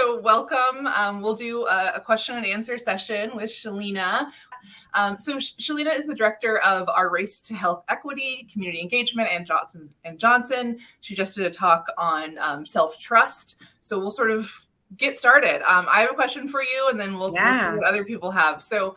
So welcome. We'll do a question and answer session with Shelina. Shelina is the director of our Race to Health Equity, Community Engagement, and Johnson & Johnson. She just did a talk on self-trust. So we'll sort of get started. I have a question for you, and then we'll see what other people have. So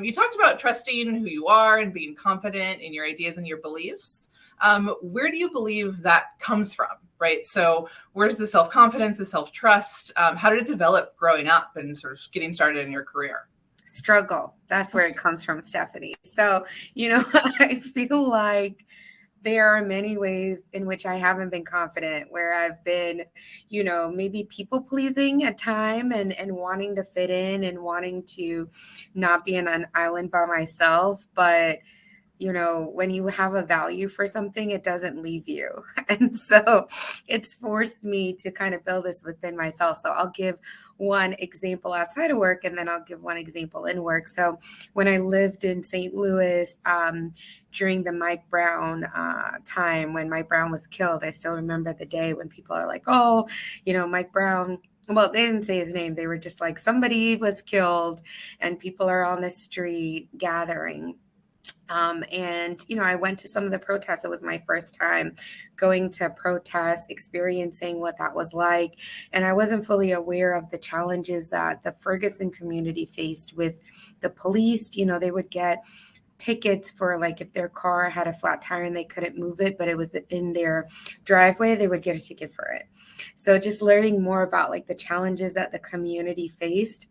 you talked about trusting who you are and being confident in your ideas and your beliefs. Where do you believe that comes from, right? So where's the self-confidence, the self-trust? How did it develop growing up and sort of getting started in your career? Struggle. That's where it comes from, Stephanie. So, I feel like there are many ways in which I haven't been confident, where I've been, maybe people pleasing at time and wanting to fit in and wanting to not be on an island by myself. But when you have a value for something, it doesn't leave you. And so it's forced me to kind of build this within myself. So I'll give one example outside of work, and then I'll give one example in work. So when I lived in St. Louis, during the Mike Brown time, when Mike Brown was killed, I still remember the day when people are like, oh, Mike Brown. Well, they didn't say his name. They were just like, somebody was killed and people are on the street gathering. I went to some of the protests. It was my first time going to protests, experiencing what that was like. And I wasn't fully aware of the challenges that the Ferguson community faced with the police. They would get tickets for, like, if their car had a flat tire and they couldn't move it, but it was in their driveway, they would get a ticket for it. So just learning more about like the challenges that the community faced.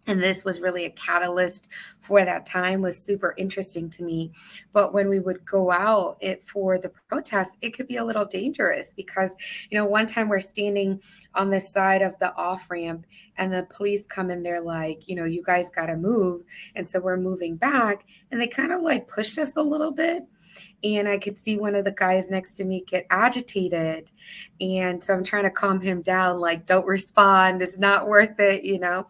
And this was really a catalyst for that time, was super interesting to me. But when we would go out for the protest, it could be a little dangerous because, one time we're standing on the side of the off ramp and the police come in, they're like, you guys got to move. And so we're moving back and they kind of like pushed us a little bit. And I could see one of the guys next to me get agitated. And so I'm trying to calm him down, like, don't respond. It's not worth it,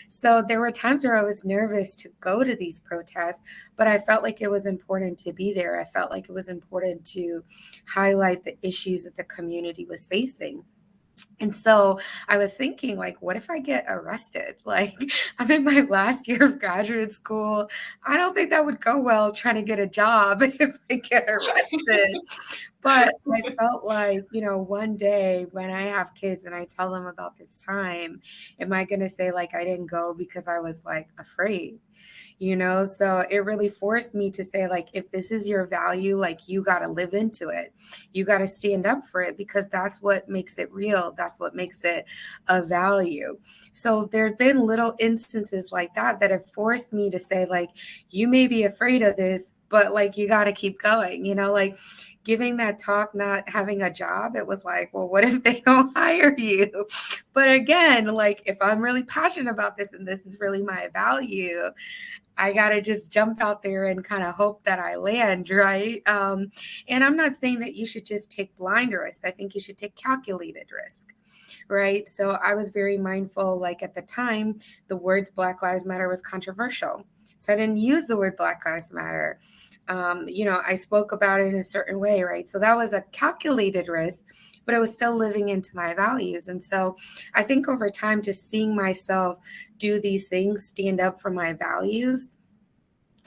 So there were times where I was nervous to go to these protests, but I felt like it was important to be there. I felt like it was important to highlight the issues that the community was facing. And so I was thinking, like, what if I get arrested? Like, I'm in my last year of graduate school. I don't think that would go well trying to get a job if I get arrested. But I felt like, one day when I have kids and I tell them about this time, am I going to say, like, I didn't go because I was, like, afraid? So it really forced me to say, like, if this is your value, like, you got to live into it. You got to stand up for it because that's what makes it real. That's what makes it a value. So there have been little instances like that have forced me to say, like, you may be afraid of this, but like, you got to keep going, like giving that talk, not having a job. It was like, well, what if they don't hire you? But again, like, if I'm really passionate about this and this is really my value, I got to just jump out there and kind of hope that I land, right? And I'm not saying that you should just take blind risk. I think you should take calculated risk, right? So I was very mindful, like, at the time, the words Black Lives Matter was controversial. So I didn't use the word Black Lives Matter. I spoke about it in a certain way, right? So that was a calculated risk, but I was still living into my values. And so I think over time, just seeing myself do these things, stand up for my values,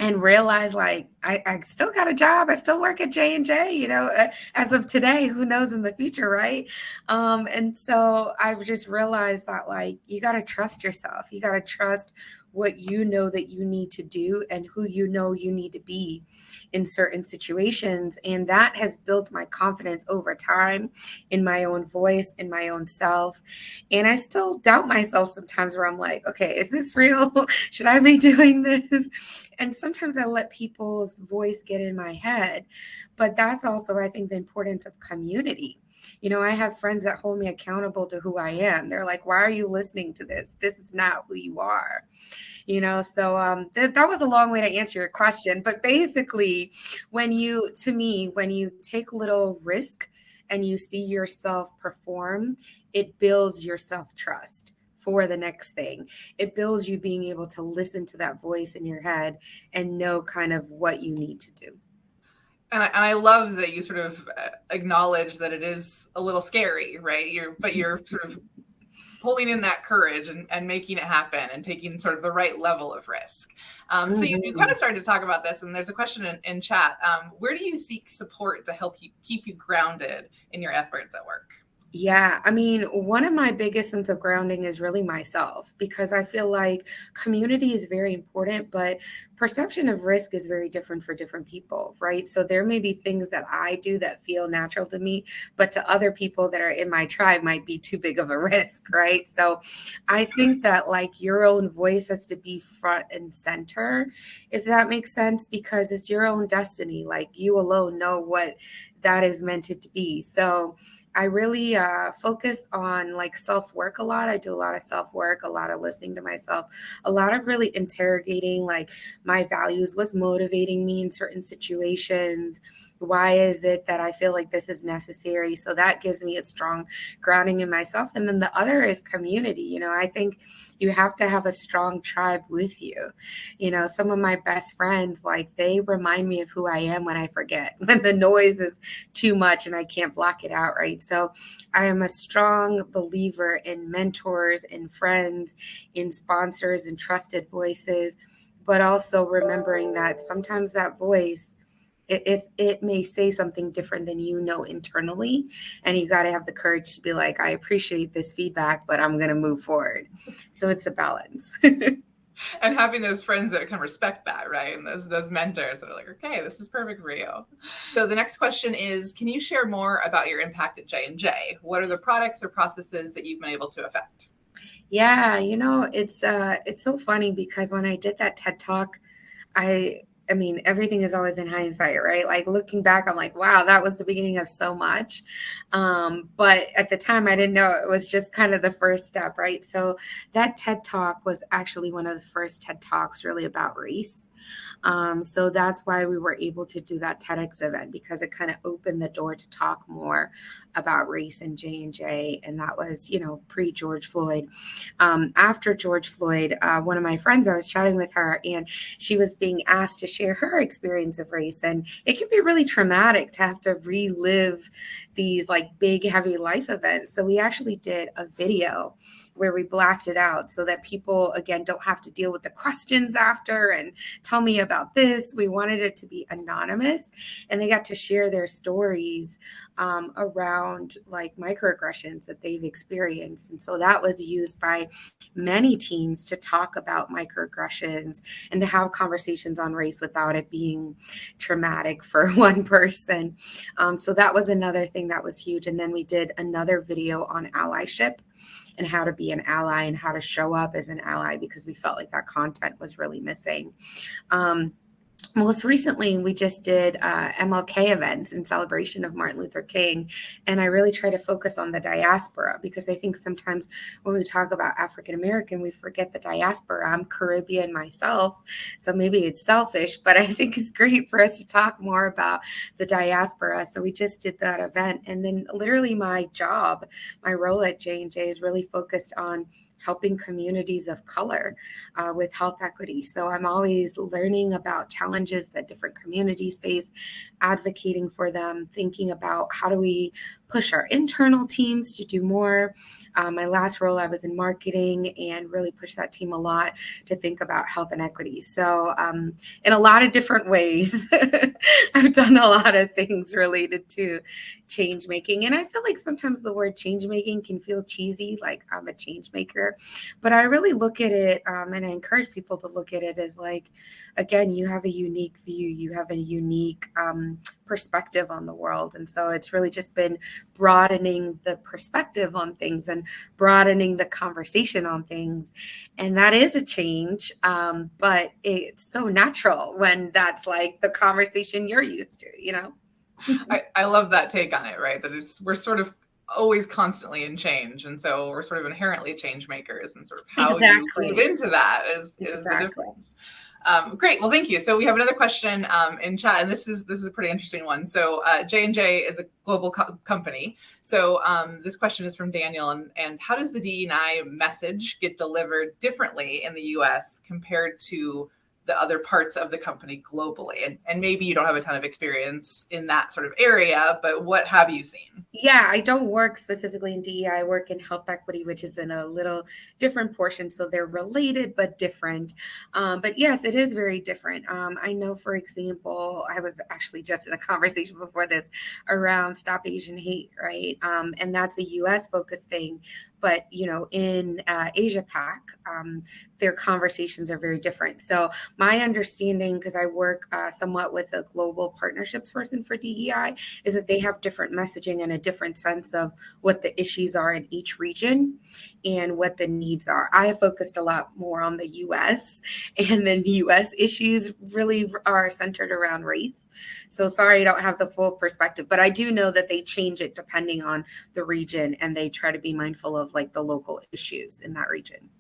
and realize, like, I still got a job. I still work at J&J, as of today, who knows in the future, right? And so I've just realized that, like, you got to trust yourself. You got to trust what you know that you need to do and who you know you need to be in certain situations. And that has built my confidence over time in my own voice, in my own self. And I still doubt myself sometimes, where I'm like, okay, is this real? Should I be doing this? And sometimes I let people's voice get in my head. But that's also, I think, the importance of community. I have friends that hold me accountable to who I am. They're like, why are you listening to this? This is not who you are. So that was a long way to answer your question. But basically, when you take little risk and you see yourself perform, it builds your self-trust for the next thing. It builds you being able to listen to that voice in your head and know kind of what you need to do. And I love that you sort of acknowledge that it is a little scary, right? You're sort of pulling in that courage and making it happen and taking sort of the right level of risk. So you kind of started to talk about this, and there's a question in chat. Where do you seek support to help you keep you grounded in your efforts at work? Yeah, I mean, one of my biggest sense of grounding is really myself, because I feel like community is very important, but perception of risk is very different for different people, right? So there may be things that I do that feel natural to me, but to other people that are in my tribe might be too big of a risk, right? So I think that like your own voice has to be front and center, if that makes sense, because it's your own destiny. Like you alone know what that is meant to be. So I really focus on like self-work a lot. I do a lot of self-work, a lot of listening to myself, a lot of really interrogating like my values, what's motivating me in certain situations. Why is it that I feel like this is necessary? So that gives me a strong grounding in myself. And then the other is community. You know, I think you have to have a strong tribe with you. You know, some of my best friends, like they remind me of who I am when I forget, when the noise is too much and I can't block it out, right? So I am a strong believer in mentors, in friends, in sponsors, and trusted voices, but also remembering that sometimes that voice, it may say something different than you know internally, and you got to have the courage to be like, I appreciate this feedback, but I'm going to move forward. So it's a balance. And having those friends that can respect that, right? And those mentors that are like, okay, this is perfect for you. So the next question is, can you share more about your impact at J&J? What are the products or processes that you've been able to affect? Yeah, you know, it's so funny because when I did that TED Talk, I mean, everything is always in hindsight, right? Like looking back, I'm like, wow, that was the beginning of so much. But at the time, I didn't know it was just kind of the first step, right? So that TED Talk was actually one of the first TED Talks really about race. So that's why we were able to do that TEDx event, because it kind of opened the door to talk more about race in J&J. And that was, you know, pre-George Floyd. After George Floyd, one of my friends, I was chatting with her and she was being asked to share her experience of race. And it can be really traumatic to have to relive these like big, heavy life events. So we actually did a video where we blacked it out so that people, again, don't have to deal with the questions after and tell me about this. We wanted it to be anonymous, and they got to share their stories around like microaggressions that they've experienced. And so that was used by many teams to talk about microaggressions and to have conversations on race without it being traumatic for one person. So that was another thing that was huge. And then we did another video on allyship and how to be an ally and how to show up as an ally, because we felt like that content was really missing. Most recently, we just did MLK events in celebration of Martin Luther King. And I really try to focus on the diaspora, because I think sometimes when we talk about African American, we forget the diaspora. I'm Caribbean myself, so maybe it's selfish, but I think it's great for us to talk more about the diaspora. So we just did that event. And then literally my job, my role at J&J is really focused on helping communities of color with health equity. So I'm always learning about challenges that different communities face, advocating for them, thinking about how do we push our internal teams to do more. My last role, I was in marketing and really pushed that team a lot to think about health and equity. So in a lot of different ways, I've done a lot of things related to change making. And I feel like sometimes the word change making can feel cheesy, like I'm a change maker. But I really look at it, and I encourage people to look at it as like, again, you have a unique view, you have a unique perspective on the world. And so it's really just been broadening the perspective on things and broadening the conversation on things. And that is a change, but it's so natural when that's like the conversation you're used to, you know? I love that take on it, right? That we're sort of always constantly in change. And so we're sort of inherently change makers, and sort of how you move into that is the difference. Great. Well, thank you. So we have another question in chat, and this is a pretty interesting one. So J&J is a global company. So this question is from Daniel, and how does the DE&I message get delivered differently in the US compared to the other parts of the company globally? And maybe you don't have a ton of experience in that sort of area, but what have you seen? Yeah, I don't work specifically in DEI. I work in health equity, which is in a little different portion. So they're related but different. But yes, it is very different. I know, for example, I was actually just in a conversation before this around Stop Asian Hate, right? And that's a US focused thing. But, in Asia Pac, their conversations are very different. So my understanding, because I work somewhat with a global partnerships person for DEI, is that they have different messaging and a different sense of what the issues are in each region and what the needs are. I focused a lot more on the US, and then US issues really are centered around race. So sorry, I don't have the full perspective, but I do know that they change it depending on the region, and they try to be mindful of like the local issues in that region.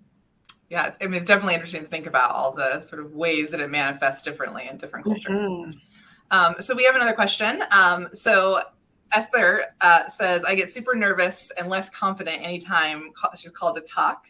Yeah, I mean, it's definitely interesting to think about all the sort of ways that it manifests differently in different cultures. Mm-hmm. So we have another question. So Esther says, I get super nervous and less confident anytime she's called to talk.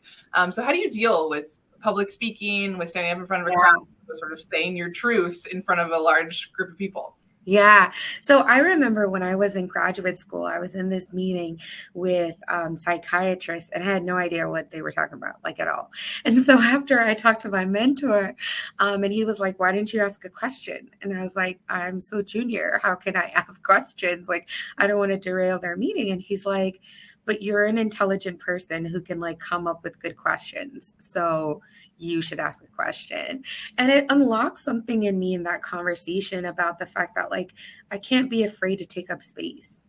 So how do you deal with public speaking, with standing up in front of a crowd, with sort of saying your truth in front of a large group of people? Yeah. So I remember when I was in graduate school, I was in this meeting with psychiatrists, and I had no idea what they were talking about, like at all. And so after I talked to my mentor, and he was like, why didn't you ask a question? And I was like, I'm so junior. How can I ask questions? Like, I don't want to derail their meeting. And he's like, but you're an intelligent person who can like come up with good questions. So you should ask a question. And it unlocks something in me in that conversation about the fact that like I can't be afraid to take up space.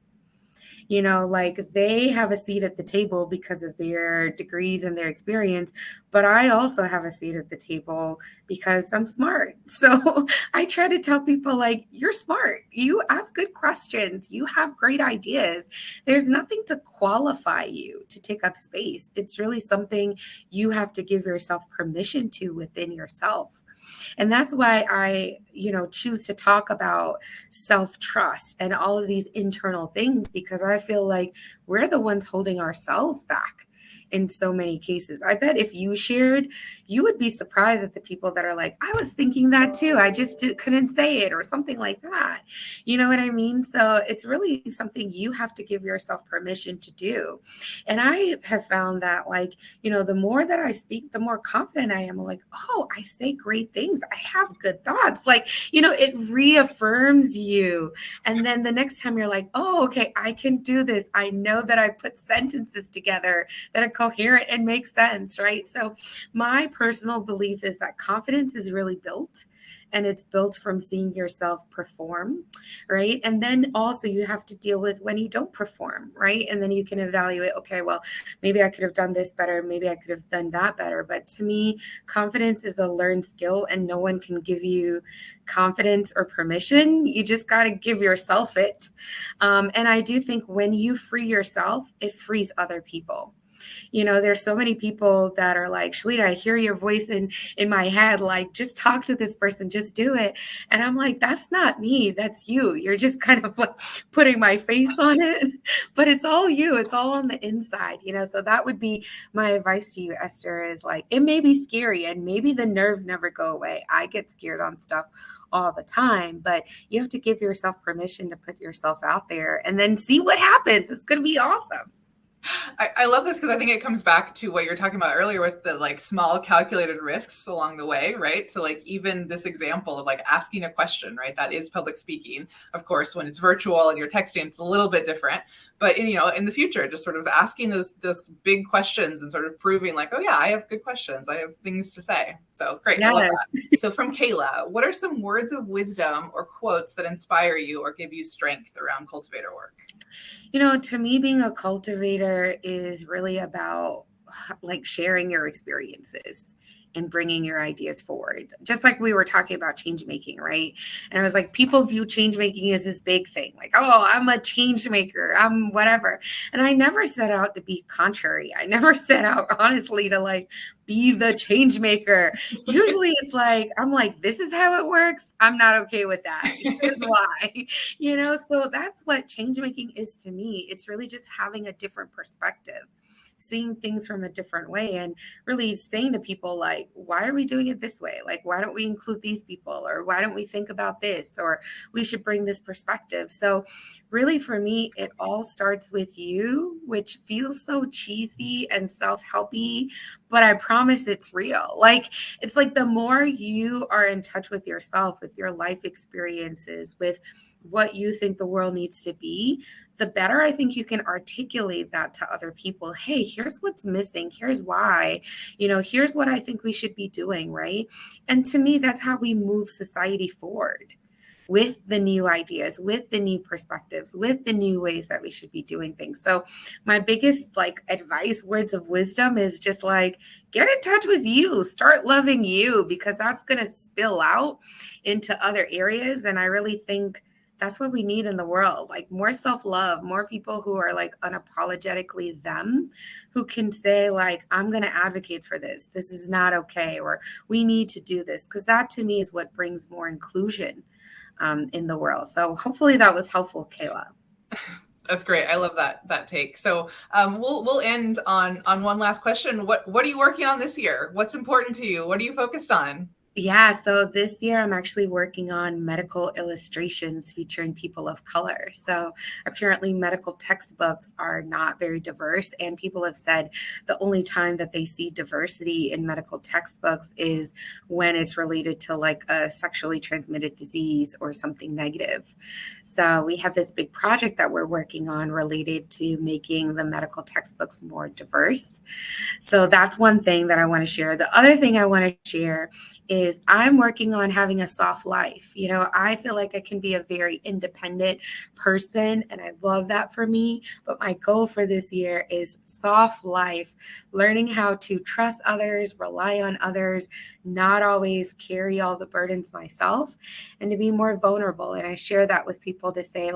Like they have a seat at the table because of their degrees and their experience, but I also have a seat at the table because I'm smart. So I try to tell people like, you're smart. You ask good questions. You have great ideas. There's nothing to qualify you to take up space. It's really something you have to give yourself permission to within yourself. And that's why I, choose to talk about self-trust and all of these internal things, because I feel like we're the ones holding ourselves back in so many cases. I bet if you shared, you would be surprised at the people that are like, I was thinking that too. I just couldn't say it, or something like that. You know what I mean? So it's really something you have to give yourself permission to do. And I have found that like, the more that I speak, the more confident I am. I'm like, oh, I say great things. I have good thoughts. Like, it reaffirms you. And then the next time you're like, oh, okay, I can do this. I know that I put sentences together that are coherent and make sense, right? So my personal belief is that confidence is really built, and it's built from seeing yourself perform, right? And then also you have to deal with when you don't perform, right? And then you can evaluate, okay, well, maybe I could have done this better. Maybe I could have done that better. But to me, confidence is a learned skill, and no one can give you confidence or permission. You just got to give yourself it. And I do think when you free yourself, it frees other people. There's so many people that are like, Shelina, I hear your voice in my head, like, just talk to this person, just do it. And I'm like, that's not me, that's you. You're just kind of like putting my face on it, but it's all you. It's all on the inside, So that would be my advice to you, Esther, is like, it may be scary and maybe the nerves never go away. I get scared on stuff all the time, but you have to give yourself permission to put yourself out there and then see what happens. It's going to be awesome. I love this because I think it comes back to what you're talking about earlier with the like small calculated risks along the way, right? So like even this example of like asking a question, right? That is public speaking. Of course, when it's virtual and you're texting, it's a little bit different. But in the future, just sort of asking those big questions and sort of proving like, oh yeah, I have good questions. I have things to say. So great. Yes. I love that. So from Kayla, what are some words of wisdom or quotes that inspire you or give you strength around cultivator work? To me, being a cultivator is really about like sharing your experiences and bringing your ideas forward. Just like we were talking about change making, right? And I was like, people view change making as this big thing, like, oh, I'm a change maker, I'm whatever. And I never set out to be contrary. I never set out, honestly, to like be the change maker. Usually it's like, I'm like, this is how it works. I'm not okay with that. Here's why. So that's what change making is to me. It's really just having a different perspective. seeing things from a different way and really saying to people like, why are we doing it this way? Like, why don't we include these people? Or why don't we think about this? Or we should bring this perspective. So really for me, it all starts with you, which feels so cheesy and self-helpy, but I promise it's real. Like, it's like the more you are in touch with yourself, with your life experiences, with what you think the world needs to be, the better I think you can articulate that to other people. Hey, here's what's missing. Here's why, here's what I think we should be doing, right? And to me, that's how we move society forward, with the new ideas, with the new perspectives, with the new ways that we should be doing things. So my biggest advice, words of wisdom is just get in touch with you, start loving you, because that's going to spill out into other areas. And I really think that's what we need in the world, more self-love, more people who are unapologetically them, who can say I'm going to advocate for this. This is not okay, or we need to do this, because that to me is what brings more inclusion in the world. So hopefully that was helpful, Kayla. That's great. I love that take. So we'll end on one last question. What are you working on this year? What's important to you? What are you focused on? Yeah, so this year I'm actually working on medical illustrations featuring people of color. So apparently medical textbooks are not very diverse, and people have said the only time that they see diversity in medical textbooks is when it's related to a sexually transmitted disease or something negative. So we have this big project that we're working on related to making the medical textbooks more diverse. So that's one thing that I want to share. The other thing I want to share is I'm working on having a soft life. I feel like I can be a very independent person, and I love that for me. But my goal for this year is soft life, learning how to trust others, rely on others, not always carry all the burdens myself, and to be more vulnerable. And I share that with people to say,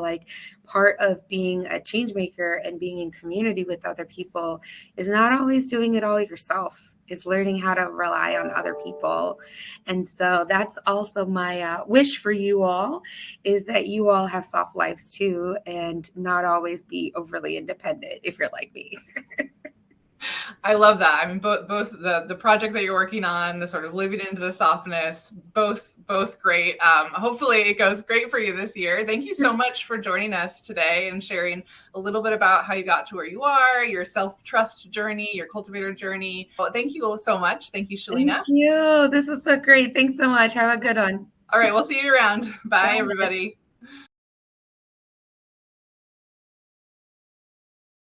part of being a change maker and being in community with other people is not always doing it all yourself, is learning how to rely on other people. And so that's also my wish for you all, is that you all have soft lives too, and not always be overly independent if you're like me. I love that. I mean, both the project that you're working on, the sort of living into the softness, both great. Hopefully it goes great for you this year. Thank you so much for joining us today and sharing a little bit about how you got to where you are, your self-trust journey, your cultivator journey. Well, thank you so much. Thank you, Shelina. Thank you. This is so great. Thanks so much. Have a good one. All right. We'll see you around. Bye, everybody.